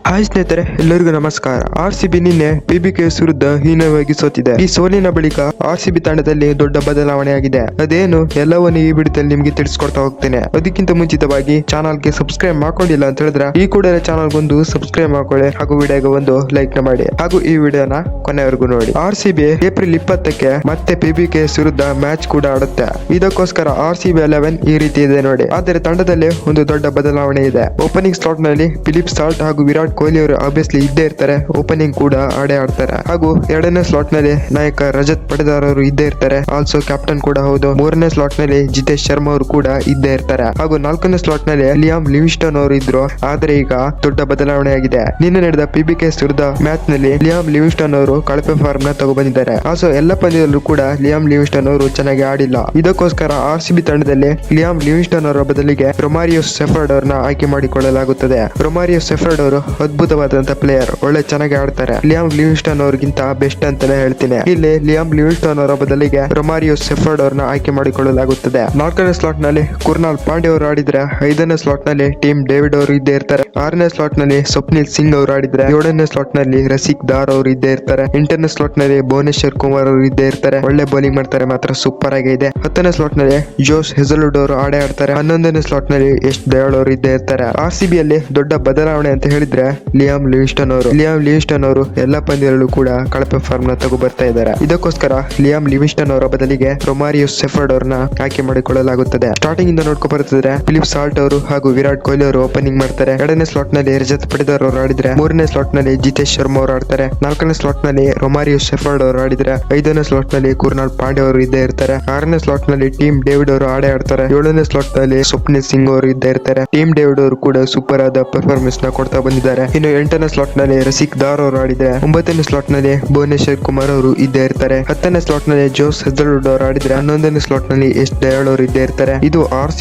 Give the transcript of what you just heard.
Hi ಸ್ನೇಹಿತರೆ, ಎಲ್ಲರಿಗೂ ನಮಸ್ಕಾರ. ಆರ್ಸಿಬಿ ನಿನ್ನೆ PBKS ವಿರುದ್ಧ ಹೀನವಾಗಿ ಸೋತಿದೆ. ಈ ಸೋಲಿನ ಬಳಿಕ ಆರ್ಸಿಬಿ ತಂಡದಲ್ಲಿ ದೊಡ್ಡ ಬದಲಾವಣೆ ಆಗಿದೆ. ಅದೇನು ಎಲ್ಲವನ್ನು ಈ ವಿಡಿಯೋದಲ್ಲಿ ನಿಮ್ಗೆ ತಿಳಿಸ್ಕೊಡ್ತಾ ಹೋಗ್ತೇನೆ. ಅದಕ್ಕಿಂತ ಮುಂಚಿತವಾಗಿ ಚಾನಲ್ಗೆ ಸಬ್ಸ್ಕ್ರೈಬ್ ಮಾಡ್ಕೊಂಡಿಲ್ಲ ಅಂತ ಹೇಳಿದ್ರೆ ಈ ಕೂಡಲೇ ಚಾನಲ್ಗೊಂದು ಸಬ್ಸ್ಕ್ರೈಬ್ ಮಾಡ್ಕೊಳ್ಳಿ ಹಾಗೂ ವಿಡಿಯೋಗೆ ಒಂದು ಲೈಕ್ ನ ಮಾಡಿ ಹಾಗೂ ಈ ವಿಡಿಯೋನ ಕೊನೆವರೆಗೂ ನೋಡಿ. ಆರ್ಸಿಬಿ ಏಪ್ರಿಲ್ 20ಕ್ಕೆ ಮತ್ತೆ PBKS ವಿರುದ್ಧ ಮ್ಯಾಚ್ ಕೂಡ ಆಡುತ್ತೆ. ಇದಕ್ಕೋಸ್ಕರ ಆರ್ಸಿಬಿ 11 ಈ ರೀತಿ ಇದೆ ನೋಡಿ. ಆದರೆ ತಂಡದಲ್ಲಿ ಒಂದು ದೊಡ್ಡ ಬದಲಾವಣೆ ಇದೆ. ಓಪನಿಂಗ್ ಸ್ಲಾಟ್ ನಲ್ಲಿ ಫಿಲಿಪ್ ಸಾಲ್ಟ್ ಹಾಗೂ ವಿರಾಟ್ ಕೊಹ್ಲಿ ಅವರು ಆಬ್ವಿಯಸ್ಲಿ ಇದ್ದೇ ಇರ್ತಾರೆ. ಓಪನಿಂಗ್ ಕೂಡ ಆಡೇ ಆಡ್ತಾರೆ. ಹಾಗೂ ಎರಡನೇ ಸ್ಲಾಟ್ ನಲ್ಲಿ ನಾಯಕ ರಜತ್ ಪಟಿದಾರ್ ಅವರು ಇದ್ದೇ ಇರ್ತಾರೆ. ಆಲ್ಸೋ ಕ್ಯಾಪ್ಟನ್ ಕೂಡ ಹೌದು. ಮೂರನೇ ಸ್ಲಾಟ್ ನಲ್ಲಿ ಜಿತೇಶ್ ಶರ್ಮಾ ಅವರು ಕೂಡ ಇದ್ದೇ ಇರ್ತಾರೆ. ಹಾಗೂ ನಾಲ್ಕನೇ ಸ್ಲಾಟ್ ನಲ್ಲಿ ಲಿಯಾಮ್ ಲಿವಿಂಗ್ಸ್ಟನ್ ಅವರು ಇದ್ರು. ಆದ್ರೆ ಈಗ ದೊಡ್ಡ ಬದಲಾವಣೆ ಆಗಿದೆ. ನಿನ್ನೆ ನಡೆದ PBKS ವಿರುದ್ಧ ಮ್ಯಾಚ್ ನಲ್ಲಿ ಲಿಯಾಮ್ ಲಿವಿಂಗ್ಸ್ಟನ್ ಅವರು ಕಳಪೆ ಫಾರ್ಮ್ ನ ತಗೊಬಂದಿದ್ದಾರೆ. ಆಲ್ಸೋ ಎಲ್ಲ ಪಂದ್ಯದಲ್ಲೂ ಕೂಡ ಲಿಯಾಮ್ ಲಿವಿಂಗ್ಸ್ಟನ್ ಅವರು ಚೆನ್ನಾಗಿ ಆಡಿಲ್ಲ. ಇದಕ್ಕೋಸ್ಕರ ಆರ್ಸಿಬಿ ತಂಡದಲ್ಲಿ ಲಿಯಾಮ್ ಲಿವಿಂಗ್ಸ್ಟನ್ ಅವರ ಬದಲಿಗೆ ರೊಮಾರಿಯೋ ಸೆಫರ್ಡ್ ಅವರನ್ನ ಆಯ್ಕೆ ಮಾಡಿಕೊಳ್ಳಲಾಗುತ್ತದೆ. ರೊಮಾರಿಯೋ ಸೆಫರ್ಡ್ ಅವರು ಅದ್ಭುತವಾದಂತಹ ಪ್ಲೇಯರ್, ಒಳ್ಳೆ ಚೆನ್ನಾಗಿ ಆಡ್ತಾರೆ. ಲಿಯಾಮ್ ಲಿವಿಂಗ್ಸ್ಟನ್ ಅವರಿಗಿಂತ ಬೆಸ್ಟ್ ಅಂತಾನೆ ಹೇಳ್ತೀನಿ. ಇಲ್ಲಿ ಲಿಯಾಮ್ ಲಿವಿಂಗ್ಸ್ಟನ್ ಅವರ ಬದಲಿಗೆ ರೊಮಾರಿಯೋ ಸೆಫರ್ಡ್ ಅವರನ್ನ ಆಯ್ಕೆ ಮಾಡಿಕೊಳ್ಳಲಾಗುತ್ತದೆ. ನಾಲ್ಕನೇ ಸ್ಲಾಟ್ ನಲ್ಲಿ ಕುರ್ನಾಲ್ ಪಾಂಡ್ಯ ಅವರು ಆಡಿದ್ರೆ, ಐದನೇ ಸ್ಲಾಟ್ ನಲ್ಲಿ ಟೀಮ್ ಡೇವಿಡ್ ಅವರು ಇದ್ದೇ ಇರ್ತಾರೆ. ಆರನೇ ಸ್ಲಾಟ್ ನಲ್ಲಿ ಸ್ವಪ್ನಿಲ್ ಸಿಂಗ್ ಅವರು ಆಡಿದ್ರೆ, ಏಳನೇ ಸ್ಲಾಟ್ ನಲ್ಲಿ ರಸಿಕ್ ದಾರ್ ಅವರು ಇದ್ದೇ ಇರ್ತಾರೆ. ಎಂಟನೇ ಸ್ಲಾಟ್ ನಲ್ಲಿ ಭುವನೇಶ್ವರ್ ಕುಮಾರ್ ಅವರು ಇದ್ದೇ ಇರ್ತಾರೆ. ಒಳ್ಳೆ ಬೌಲಿಂಗ್ ಮಾಡ್ತಾರೆ, ಮಾತ್ರ ಸೂಪರ್ ಆಗಿ ಇದೆ. ಹತ್ತನೇ ಸ್ಲಾಟ್ ನಲ್ಲಿ ಜೋಶ್ ಹೆಜಲ್ವುಡ್ ಅವರು ಆಡೇ ಆಡ್ತಾರೆ. 11ನೇ ಸ್ಲಾಟ್ ನಲ್ಲಿ ಯಶ್ ದಯಾಳ್ ಅವರು ಇದ್ದೇ ಇರ್ತಾರೆ. ಆರ್ಸಿಬಿ ಅಲ್ಲಿ ದೊಡ್ಡ ಬದಲಾವಣೆ ಅಂತ ಹೇಳಿದ್ರೆ ಲಿಯಾಮ್ ಲಿವಿಂಗ್ಸ್ಟನ್ ಅವರು ಎಲ್ಲಾ ಪಂದ್ಯಗಳಲ್ಲೂ ಕೂಡ ಕಳಪೆ ಫಾರ್ಮ್ ನ ತಗೋ ಬರ್ತಾ ಇದ್ದಾರೆ. ಇದಕ್ಕೋಸ್ಕರ ಲಿಯಾಮ್ ಲಿವಿಂಗ್ಸ್ಟನ್ ಅವರ ಬದಲಿಗೆ ರೊಮಾರಿಯೋ ಸೆಫರ್ಡ್ ಅವರನ್ನ ಆಯ್ಕೆ ಮಾಡಿಕೊಳ್ಳಲಾಗುತ್ತದೆ. ಸ್ಟಾರ್ಟಿಂಗ್ ಇಂದ ನೋಡ್ಕೊ ಬರ್ತಿದ್ರೆ ಫಿಲಿಪ್ ಸಾಲ್ಟ್ ಅವರು ಹಾಗೂ ವಿರಾಟ್ ಕೊಹ್ಲಿ ಅವರು ಓಪನಿಂಗ್ ಮಾಡ್ತಾರೆ. ಎರಡನೇ ಸ್ಲಾಟ್ ನಲ್ಲಿ ರಜತ್ ಪಟಿದಾರ್ ಅವರು ಆಡಿದ್ರೆ, ಮೂರನೇ ಸ್ಲಾಟ್ ನಲ್ಲಿ ಜಿತೇಶ್ ಶರ್ಮಾ ಅವರು ಆಡ್ತಾರೆ. ನಾಲ್ಕನೇ ಸ್ಲಾಟ್ ನಲ್ಲಿ ರೊಮಾರಿಯೋ ಸೆಫರ್ಡ್ ಅವರು ಆಡಿದ್ರೆ, ಐದನೇ ಸ್ಲಾಟ್ ನಲ್ಲಿ ಕುರ್ನಾಲ್ ಪಾಂಡ್ಯ ಅವರು ಇದ್ದೇ ಇರ್ತಾರೆ. ಆರನೇ ಸ್ಲಾಟ್ ನಲ್ಲಿ ಟೀಮ್ ಡೇವಿಡ್ ಅವರು ಆಡೇ ಆಡ್ತಾರೆ. ಏಳನೇ ಸ್ಲಾಟ್ ನಲ್ಲಿ ಸ್ವಪ್ನಿಲ್ ಸಿಂಗ್ ಅವರು ಇದ್ದೇ ಇರ್ತಾರೆ. ಟೀಮ್ ಡೇವಿಡ್ ಅವರು ಕೂಡ ಸೂಪರ್ ಆದ ಪರ್ಫಾರ್ಮೆನ್ಸ್ ನ ಕೊಡ್ತಾ ಬಂದಿದ್ದಾರೆ. ಇನ್ನು ಎಂಟನೇ ಸ್ಲಾಟ್ ನಲ್ಲಿ ರಸಿಕ್ ದಾರ್ ಅವರು ಆಡಿದ್ರೆ, ಒಂಬತ್ತನೇ ಸ್ಲಾಟ್ ನಲ್ಲಿ ಭುವನೇಶ್ವರ್ ಕುಮಾರ್ ಅವರು ಇದ್ದೇ ಇರ್ತಾರೆ. ಹತ್ತನೇ ಸ್ಲಾಟ್ ನಲ್ಲಿ ಜೋಸ್ ಹೆಜಲ್ವುಡ್ ಅವರು ಆಡಿದ್ರೆ, 11ನೇ ಸ್ಲಾಟ್ ನಲ್ಲಿ ಯಶ್ ದಯಾಳ್ ಅವರು ಇದ್ದೇ ಇರ್ತಾರೆ. ಇದು ಆರ್ಸಿಬಿ